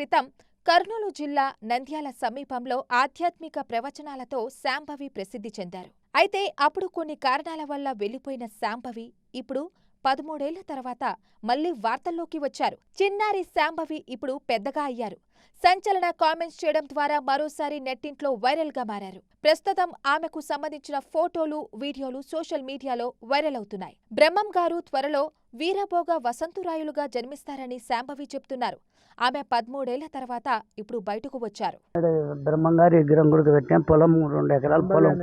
క్రితం కర్నూలు జిల్లా నంద్యాల సమీపంలో ఆధ్యాత్మిక ప్రవచనాలతో శాంభవి ప్రసిద్ధి చెందారు. అయితే అప్పుడు కొన్ని కారణాల వల్ల వెళ్లిపోయిన శాంభవి ఇప్పుడు 13 ఏళ్ల తర్వాత మళ్లీ వార్తల్లోకి వచ్చారు. చిన్నారి శాంభవి ఇప్పుడు పెద్దగా అయ్యారు. సంచలన కామెంట్స్ చేయడం ద్వారా మరోసారి నెట్టింట్లో వైరల్ గా మారారు. ప్రస్తుతం ఆమెకు సంబంధించిన ఫోటోలు, వీడియోలు సోషల్ మీడియాలో వైరల్ అవుతున్నాయి. బ్రహ్మం గారు త్వరలో వీరభోగ వసంతురాయులుగా జన్మిస్తారని శాంభవి చెప్తున్నారు. ఆమె 13 ఏళ్ల తర్వాత ఇప్పుడు బయటకు వచ్చారు. బ్రహ్మం గారి విగ్రహం గుడికి పెట్టాం. పొలం 2 ఎకరాల పొలం.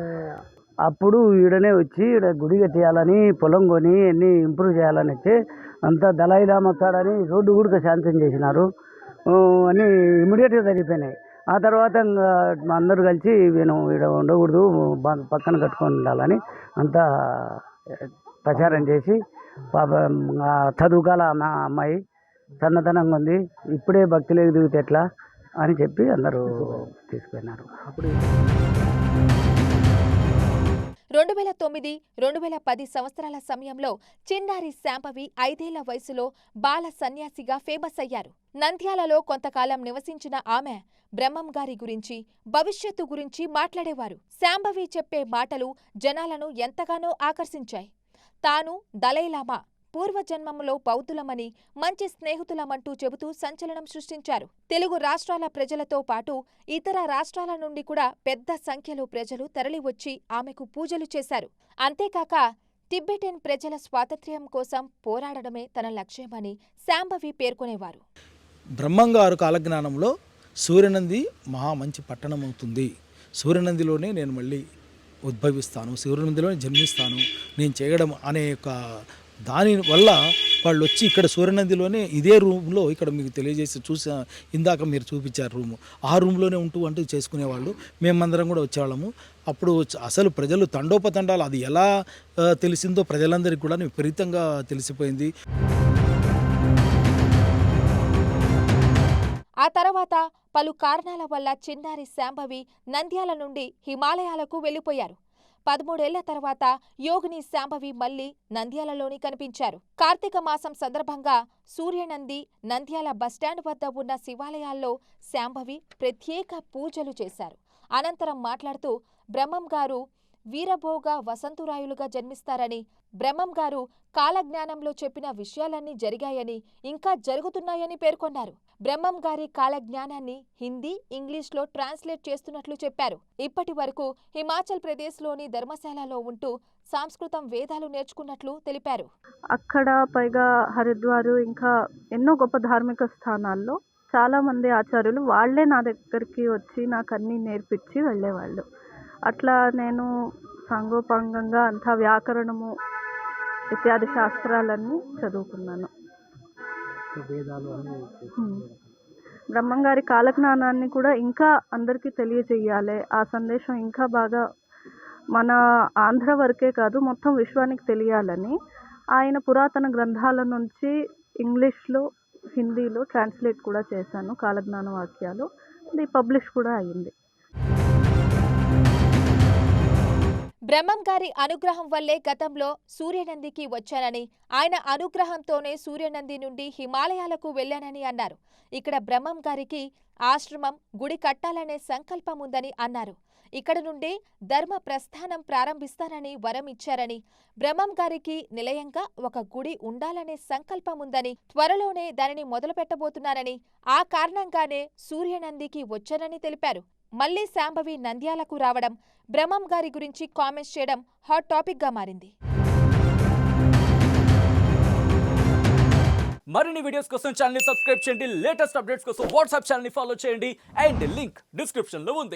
అప్పుడు ఈడనే వచ్చి ఈడ గుడి కట్టేయాలని, పొలం కొని అన్ని ఇంప్రూవ్ చేయాలని వచ్చి అంతా దళాయిలామా కాడని రోడ్డు కూడా శాంక్షన్ చేసినారు. అన్నీ ఇమీడియట్గా జరిగిపోయినాయి. ఆ తర్వాత అందరూ కలిసి నేను ఈడ ఉండకూడదు, పక్కన కట్టుకొని ఉండాలని అంతా ప్రచారం చేసి పాప చదువుకాల అమ్మాయి సన్నతనంగా ఉంది, ఇప్పుడే భక్తిలోకి దిగితే ఎట్లా అని చెప్పి అందరూ తీసుకుపోయినారు. అప్పుడు 2009-2010 సంవత్సరాల సమయంలో చిన్నారి శాంభవి 5 ఏళ్ల వయసులో బాల సన్యాసిగా ఫేమస్ అయ్యారు. నంద్యాలలో కొంతకాలం నివసించిన ఆమె బ్రహ్మం గారి గురించి, భవిష్యత్తు గురించి మాట్లాడేవారు. శాంభవి చెప్పే మాటలు జనాలను ఎంతగానో ఆకర్షించాయి. తాను దలైలామా, పూర్వజన్మంలో బౌద్ధులమని, మంచి స్నేహితులమంటూ చెబుతూ సంచలనం సృష్టించారు. తెలుగు రాష్ట్రాల ప్రజలతో పాటు ఇతర రాష్ట్రాల నుండి కూడా పెద్ద సంఖ్యలో ప్రజలు తరలివచ్చి ఆమెకు పూజలు చేశారు. అంతేకాక టిబెటన్ ప్రజల స్వాతంత్ర్యం కోసం పోరాడడమే తన లక్ష్యమని శాంభవి పేర్కొనేవారు. బ్రహ్మంగారు కాలజ్ఞానంలో సూర్యనంది మహా మంచి పట్టణం అవుతుంది, సూర్యనందిలోనే నేను మళ్ళీ ఉద్భవిస్తాను, సూర్యనందిలోనే జన్మిస్తాను నేను చేయడం అనే ఒక దాని వల్ల వాళ్ళు వచ్చి ఇక్కడ సూర్యనందిలోనే ఇదే రూమ్లో ఇక్కడ మీకు తెలియజేసి చూసా, ఇందాక మీరు చూపించారు రూము, ఆ రూమ్లోనే అంటూ చేసుకునేవాళ్ళు. మేమందరం కూడా వచ్చేవాళ్ళము. అప్పుడు అసలు ప్రజలు తండోపతండాలు, అది ఎలా తెలిసిందో ప్రజలందరికీ కూడా విపరీతంగా తెలిసిపోయింది. ఆ తర్వాత పలు కారణాల వల్ల చిన్నారి శాంభవి నంద్యాల నుండి హిమాలయాలకు వెళ్లిపోయారు. 13 ఏళ్ల తర్వాత యోగిని శాంభవి మళ్లీ నంద్యాలలోని కనిపించారు. కార్తీక మాసం సందర్భంగా సూర్యనంది, నంద్యాల బస్టాండ్ వద్ద ఉన్న శివాలయాల్లో శాంభవి ప్రత్యేక పూజలు చేశారు. అనంతరం మాట్లాడుతూ బ్రహ్మం గారు వీరభోగ వసంతురాయులుగా జన్మిస్తారని, బ్రహ్మం గారు కాలజ్ఞానంలో చెప్పిన విషయాలన్నీ జరిగాయని, ఇంకా జరుగుతున్నాయని పేర్కొన్నారు. బ్రహ్మం గారి కాలజ్ఞానాన్ని హిందీ, ఇంగ్లీష్లో ట్రాన్స్లేట్ చేస్తున్నట్లు చెప్పారు. ఇప్పటి వరకు హిమాచల్ ప్రదేశ్లోని ధర్మశాలలో ఉంటూ సంస్కృతం వేదాలు నేర్చుకున్నట్లు తెలిపారు. అక్కడ పైగా హరిద్వారు, ఇంకా ఎన్నో గొప్ప ధార్మిక స్థానాల్లో చాలా మంది ఆచార్యులు వాళ్లే నా దగ్గరికి వచ్చి నాకు అన్నీ నేర్పించి వెళ్ళేవాళ్ళు. అట్లా నేను సాంగోపాంగంగా అంతా వ్యాకరణము ఇత్యాది శాస్త్రాలన్నీ చదువుకున్నాను. బ్రహ్మంగారి కాలజ్ఞానాన్ని కూడా ఇంకా అందరికీ తెలియజేయాలి. ఆ సందేశం ఇంకా బాగా మన ఆంధ్ర వరకే కాదు మొత్తం విశ్వానికి తెలియాలని ఆయన పురాతన గ్రంథాల నుంచి ఇంగ్లీష్లో, హిందీలో ట్రాన్స్లేట్ కూడా చేశాను కాలజ్ఞాన వాక్యాలు. ఇది పబ్లిష్ కూడా అయ్యింది. బ్రహ్మం గారి అనుగ్రహం వల్లే గతంలో సూర్యనందికి వచ్చానని, ఆయన అనుగ్రహంతోనే సూర్యనంది నుండి హిమాలయాలకు వెళ్లానని అన్నారు. ఇక్కడ బ్రహ్మం గారికి ఆశ్రమం, గుడి కట్టాలనే సంకల్పం ఉందని అన్నారు. ఇక్కడ నుండి ధర్మ ప్రస్థానం ప్రారంభిస్తానని వరం ఇచ్చారని, బ్రహ్మం గారికి నిలయంగా ఒక గుడి ఉండాలనే సంకల్పం ఉందని, త్వరలోనే దానిని మొదలుపెట్టబోతున్నారని, ఆ కారణంగానే సూర్యనందికి వచ్చానని తెలిపారు. మళ్లీ శాంభవి నంద్యాలకు రావడం, బ్రహ్మం గారి గురించి కామెంట్స్ చేయడం హాట్ టాపిక్ గా మారింది. మరిన్ని వీడియోస్ కోసం ఛానల్ ని సబ్స్క్రైబ్ చేయండి. లేటెస్ట్ అప్డేట్స్ కోసం వాట్సాప్ ఛానల్ ని ఫాలో చేయండి. అండ్ లింక్ డిస్క్రిప్షన్ లో ఉంది.